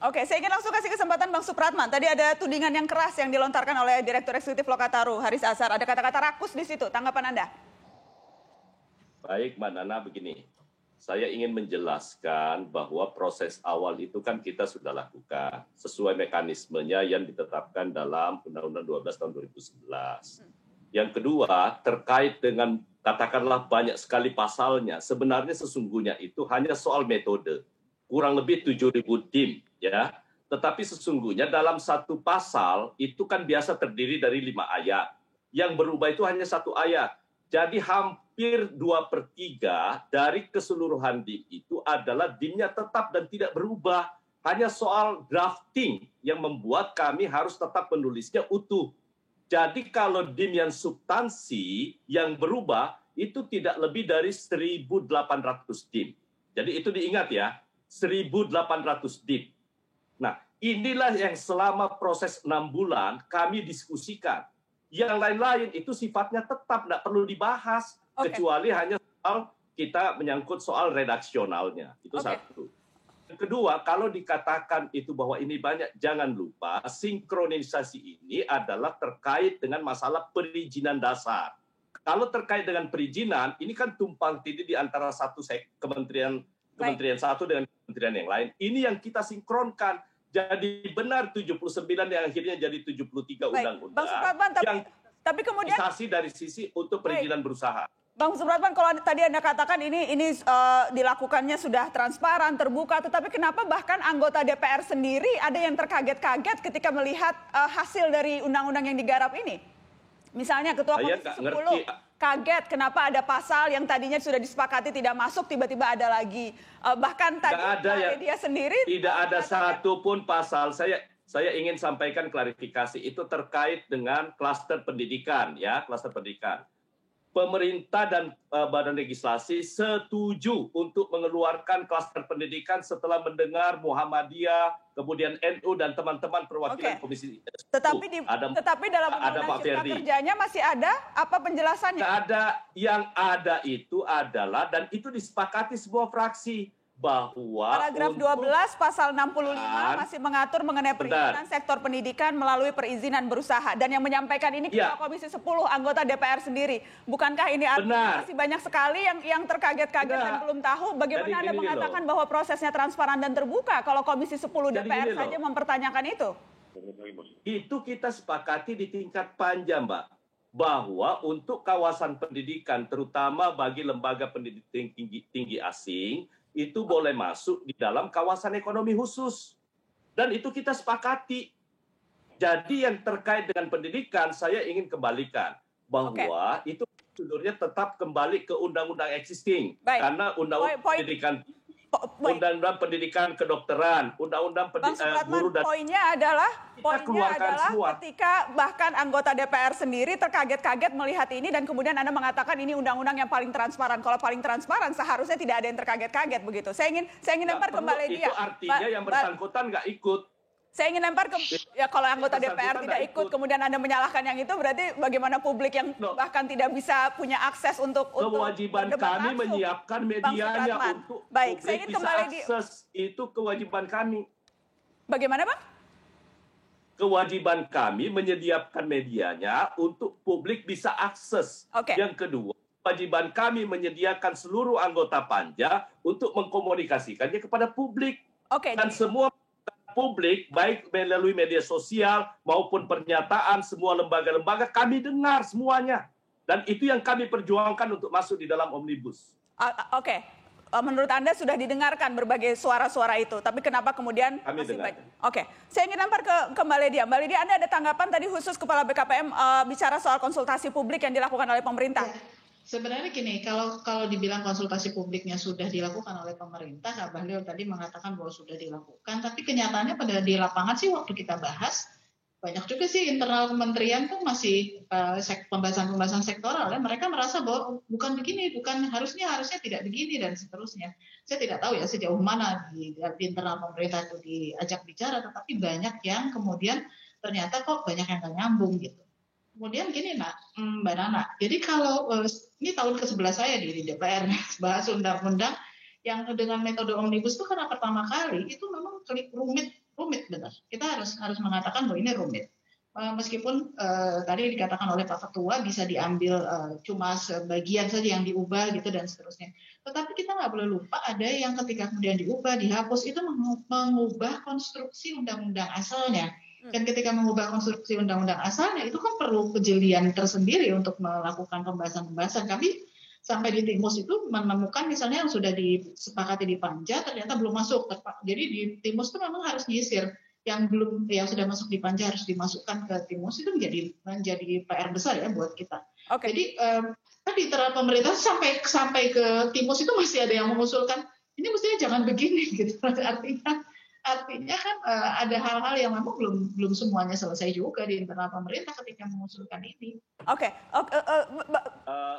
Oke, saya ingin langsung kasih kesempatan Bang Supratman. Tadi ada tudingan yang keras yang dilontarkan oleh Direktur Eksekutif Lokataru, Haris Azhar. Ada kata-kata rakus di situ. Tanggapan Anda? Baik, Mbak Nana, begini. Saya ingin menjelaskan bahwa proses awal itu kan kita sudah lakukan sesuai mekanismenya yang ditetapkan dalam Undang-Undang 12 tahun 2011. Yang kedua, terkait dengan katakanlah banyak sekali pasalnya, sebenarnya sesungguhnya itu hanya soal metode. Kurang lebih 7.000 dim, ya. Tetapi sesungguhnya dalam satu pasal itu kan biasa terdiri dari 5 ayat. Yang berubah itu hanya 1 ayat. Jadi hampir 2/3 dari keseluruhan dim itu adalah dimnya tetap dan tidak berubah. Hanya soal drafting yang membuat kami harus tetap menulisnya utuh. Jadi kalau dim yang substansi yang berubah itu tidak lebih dari 1.800 dim. Jadi itu diingat ya, 1.800 dim. Nah, inilah yang selama proses 6 bulan kami diskusikan. Yang lain-lain itu sifatnya tetap, tidak perlu dibahas. Kecuali hanya soal kita menyangkut soal redaksionalnya. Itu satu. Yang kedua, kalau dikatakan itu bahwa ini banyak, jangan lupa sinkronisasi ini adalah terkait dengan masalah perizinan dasar. Kalau terkait dengan perizinan, ini kan tumpang tindih di antara satu kementerian satu dengan kementerian yang lain. Ini yang kita sinkronkan. Jadi benar 79 yang akhirnya jadi 73 undang-undang. Bang Supratman, tapi kemudian dari sisi untuk perizinan berusaha. Bang Supratman, kalau tadi Anda katakan ini dilakukannya sudah transparan, terbuka, tetapi kenapa bahkan anggota DPR sendiri ada yang terkaget-kaget ketika melihat hasil dari undang-undang yang digarap ini? Misalnya Ketua Komisi 10 kaget kenapa ada pasal yang tadinya sudah disepakati tidak masuk, tiba-tiba ada lagi. Bahkan tadi dia sendiri tidak ada satupun pasal. Saya ingin sampaikan klarifikasi itu terkait dengan klaster pendidikan, ya, klaster pendidikan. Pemerintah dan Badan Legislasi setuju untuk mengeluarkan klaster pendidikan setelah mendengar Muhammadiyah, kemudian NU dan teman-teman perwakilan Komisi 10. Tetapi dalam Undang-Undang Cipta Kerjanya masih ada apa penjelasannya? Yang ada itu adalah, dan itu disepakati semua fraksi, bahwa paragraf 12 pasal 65 masih mengatur mengenai perizinan sektor pendidikan melalui perizinan berusaha, dan yang menyampaikan ini Ketua Komisi 10 anggota DPR sendiri. Bukankah ini artinya masih banyak sekali yang terkaget-kaget dan belum tahu? Bagaimana Anda mengatakan bahwa prosesnya transparan dan terbuka kalau Komisi 10 DPR saja mempertanyakan itu? Itu kita sepakati di tingkat panja, Mbak, bahwa untuk kawasan pendidikan terutama bagi lembaga pendidikan tinggi asing itu boleh masuk di dalam kawasan ekonomi khusus. Dan itu kita sepakati. Jadi yang terkait dengan pendidikan, saya ingin kembalikan bahwa itu prosedurnya tetap kembali ke undang-undang existing. Karena undang-undang pendidikan kedokteran, undang-undang guru dan poinnya adalah ketika bahkan anggota DPR sendiri terkaget-kaget melihat ini, dan kemudian Anda mengatakan ini undang-undang yang paling transparan. Kalau paling transparan seharusnya tidak ada yang terkaget-kaget begitu. Saya ingin lempar kembali dia. Itu artinya yang bersangkutan nggak ikut. Saya ingin lempar kalau anggota DPR tidak ikut, kemudian Anda menyalahkan yang itu, berarti bagaimana publik yang bahkan tidak bisa punya akses untuk kewajiban kami menyiapkan medianya untuk publik bisa akses. Itu kewajiban kami. Bagaimana, Bang? Kewajiban kami menyediakan medianya untuk publik bisa akses. Yang kedua, kewajiban kami menyediakan seluruh anggota panja untuk mengkomunikasikannya kepada publik. Dan semua publik, baik melalui media sosial maupun pernyataan semua lembaga-lembaga, kami dengar semuanya. Dan itu yang kami perjuangkan untuk masuk di dalam Omnibus. Menurut Anda sudah didengarkan berbagai suara-suara itu, tapi kenapa kemudian masih banyak? Saya ingin lempar ke Mbak Ledia. Mbak Ledia, Anda ada tanggapan tadi khusus Kepala BKPM bicara soal konsultasi publik yang dilakukan oleh pemerintah? Sebenarnya gini, kalau dibilang konsultasi publiknya sudah dilakukan oleh pemerintah, Kak Bahlil tadi mengatakan bahwa sudah dilakukan, tapi kenyataannya pada di lapangan sih waktu kita bahas, banyak juga sih internal kementerian tuh masih pembahasan sektoral, ya. Mereka merasa bahwa bukan begini, harusnya tidak begini dan seterusnya. Saya tidak tahu ya sejauh mana di internal pemerintah itu diajak bicara, tetapi banyak yang kemudian ternyata kok banyak yang nggak nyambung gitu. Kemudian gini Mbak Nana, jadi kalau ini tahun ke-11 saya di DPR bahas undang-undang yang dengan metode omnibus itu karena pertama kali itu memang rumit rumit benar. Kita harus mengatakan bahwa ini rumit. Meskipun tadi dikatakan oleh Pak Ketua bisa diambil cuma sebagian saja yang diubah gitu dan seterusnya. Tetapi kita nggak boleh lupa ada yang ketika kemudian diubah, dihapus itu mengubah konstruksi undang-undang asalnya. Dan ketika mengubah konstruksi undang-undang asalnya itu kan perlu kejelian tersendiri untuk melakukan pembahasan-pembahasan. Kami sampai di Timus itu menemukan misalnya yang sudah disepakati di Panja ternyata belum masuk. Jadi di Timus itu memang harus nyisir yang sudah masuk di Panja harus dimasukkan ke Timus, itu menjadi PR besar ya buat kita. Okay. Jadi tadi terhadap pemerintah sampai ke Timus itu masih ada yang mengusulkan ini mestinya jangan begini gitu. Artinya kan ada hal-hal yang memang belum semuanya selesai juga di internal pemerintah ketika mengusulkan ini. Oke.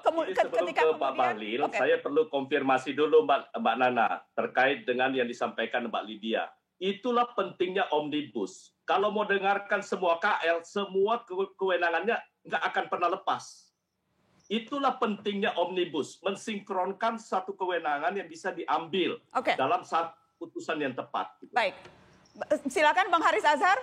Sebelum ke Pak Bahlil, saya perlu konfirmasi dulu Mbak Nana terkait dengan yang disampaikan Mbak Lydia. Itulah pentingnya omnibus. Kalau mau dengarkan semua KL, semua kewenangannya nggak akan pernah lepas. Itulah pentingnya omnibus, mensinkronkan satu kewenangan yang bisa diambil dalam satu putusan yang tepat. Baik, silakan Bang Haris Azhar.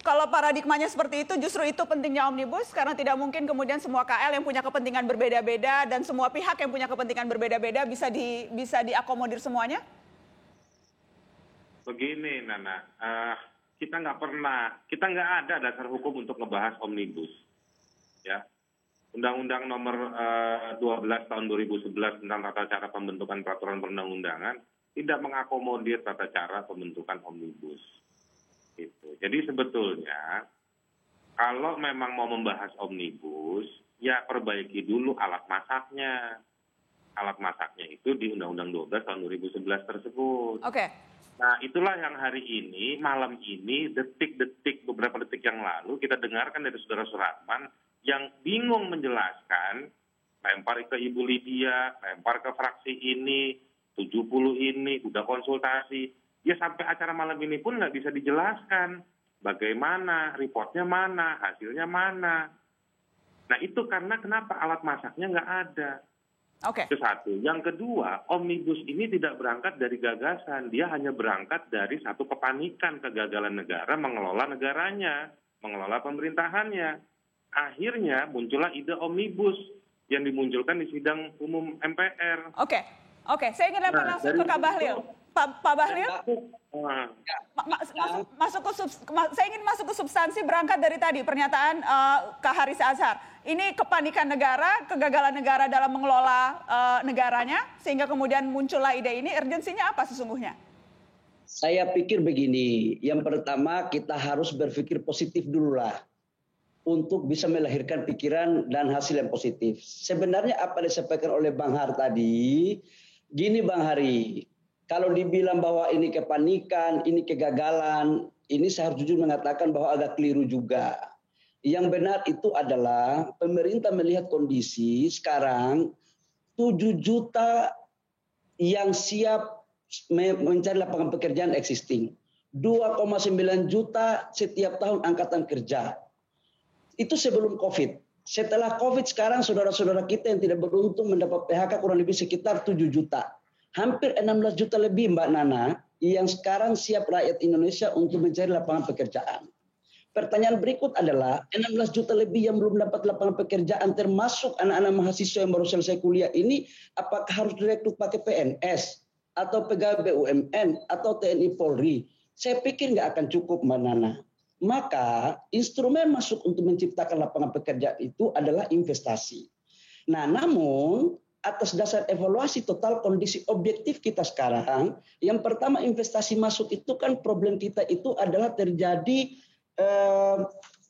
Kalau paradigmanya seperti itu, justru itu pentingnya omnibus, karena tidak mungkin kemudian semua KL yang punya kepentingan berbeda-beda dan semua pihak yang punya kepentingan berbeda-beda bisa diakomodir semuanya. Begini Nana, kita nggak ada dasar hukum untuk ngebahas omnibus, ya. Undang-Undang nomor 12 tahun 2011 tentang tata cara pembentukan peraturan perundang-undangan tidak mengakomodir tata cara pembentukan omnibus. Gitu. Jadi sebetulnya kalau memang mau membahas omnibus, ya perbaiki dulu alat masaknya. Alat masaknya itu di Undang-Undang 12 tahun 2011 tersebut. Oke. Nah, itulah yang hari ini, malam ini, beberapa detik yang lalu, kita dengarkan dari Saudara Suratman yang bingung menjelaskan, lempar ke Ibu Lydia, lempar ke fraksi ini, 70 ini, udah konsultasi. Ya sampai acara malam ini pun nggak bisa dijelaskan. Bagaimana, reportnya mana, hasilnya mana. Nah, itu karena kenapa alat masaknya nggak ada. Itu satu. Yang kedua, omnibus ini tidak berangkat dari gagasan. Dia hanya berangkat dari satu kepanikan kegagalan negara mengelola negaranya, mengelola pemerintahannya. Akhirnya muncullah ide omnibus yang dimunculkan di sidang umum MPR. Oke. Saya ingin langsung ke Kak Bahlil. Pak Bahlil, saya ingin masuk ke substansi berangkat dari tadi pernyataan Kak Haris Azhar. Ini kepanikan negara, kegagalan negara dalam mengelola negaranya, sehingga kemudian muncullah ide ini. Urgensinya apa sesungguhnya? Saya pikir begini, yang pertama kita harus berpikir positif dulu lah untuk bisa melahirkan pikiran dan hasil yang positif. Sebenarnya apa yang disampaikan oleh Bang Har tadi, gini Bang Hari, kalau dibilang bahwa ini kepanikan, ini kegagalan, ini saya harus jujur mengatakan bahwa agak keliru juga. Yang benar itu adalah pemerintah melihat kondisi sekarang 7 juta yang siap mencari lapangan pekerjaan existing. 2,9 juta setiap tahun angkatan kerja. Itu sebelum COVID. Setelah COVID sekarang saudara-saudara kita yang tidak beruntung mendapat PHK kurang lebih sekitar 7 juta. Hampir 16 juta lebih Mbak Nana yang sekarang siap rakyat Indonesia untuk mencari lapangan pekerjaan. Pertanyaan berikut adalah 16 juta lebih yang belum dapat lapangan pekerjaan termasuk anak-anak mahasiswa yang baru selesai kuliah ini apakah harus direkrut pakai PNS atau pegawai BUMN atau TNI Polri? Saya pikir nggak akan cukup Mbak Nana. Maka instrumen masuk untuk menciptakan lapangan pekerjaan itu adalah investasi. Nah namun atas dasar evaluasi total kondisi objektif kita sekarang, yang pertama investasi masuk itu kan problem kita itu adalah terjadi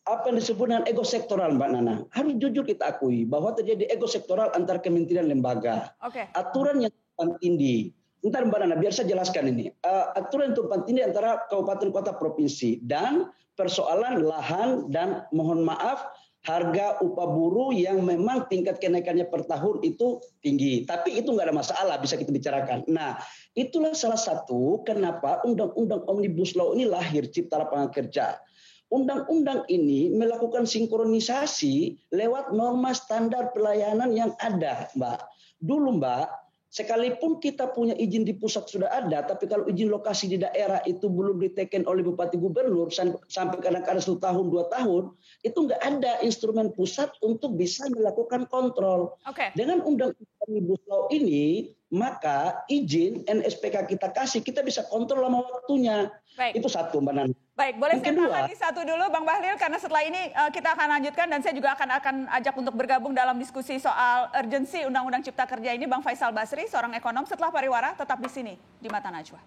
apa yang disebut dengan ego sektoral Mbak Nana. Harus jujur kita akui bahwa terjadi ego sektoral antar kementerian lembaga. Aturan yang tumpang tindih. Bentar Mbak Nana, biar saya jelaskan ini. Aturan yang tumpang tindih antara kabupaten kota provinsi dan persoalan lahan dan mohon maaf harga upah buruh yang memang tingkat kenaikannya per tahun itu tinggi. Tapi itu nggak ada masalah, bisa kita bicarakan. Nah, itulah salah satu kenapa Undang-Undang Omnibus Law ini lahir, Cipta Lapangan Kerja. Undang-undang ini melakukan sinkronisasi lewat norma standar pelayanan yang ada, Mbak. Dulu, Mbak, Sekalipun kita punya izin di pusat sudah ada, tapi kalau izin lokasi di daerah itu belum diteken oleh bupati gubernur sampai kadang-kadang 1 tahun 2 tahun, itu nggak ada instrumen pusat untuk bisa melakukan kontrol. Dengan undang-undang Omnibus Law ini, maka izin NSPK kita kasih, kita bisa kontrol lama waktunya. Baik. Itu satu, Mbak Nana. Baik, boleh saya Kedua, tahan di satu dulu Bang Bahlil, karena setelah ini kita akan lanjutkan dan saya juga akan ajak untuk bergabung dalam diskusi soal urgensi Undang-Undang Cipta Kerja ini Bang Faisal Basri, seorang ekonom. Setelah pariwara, tetap di sini di Mata Najwa.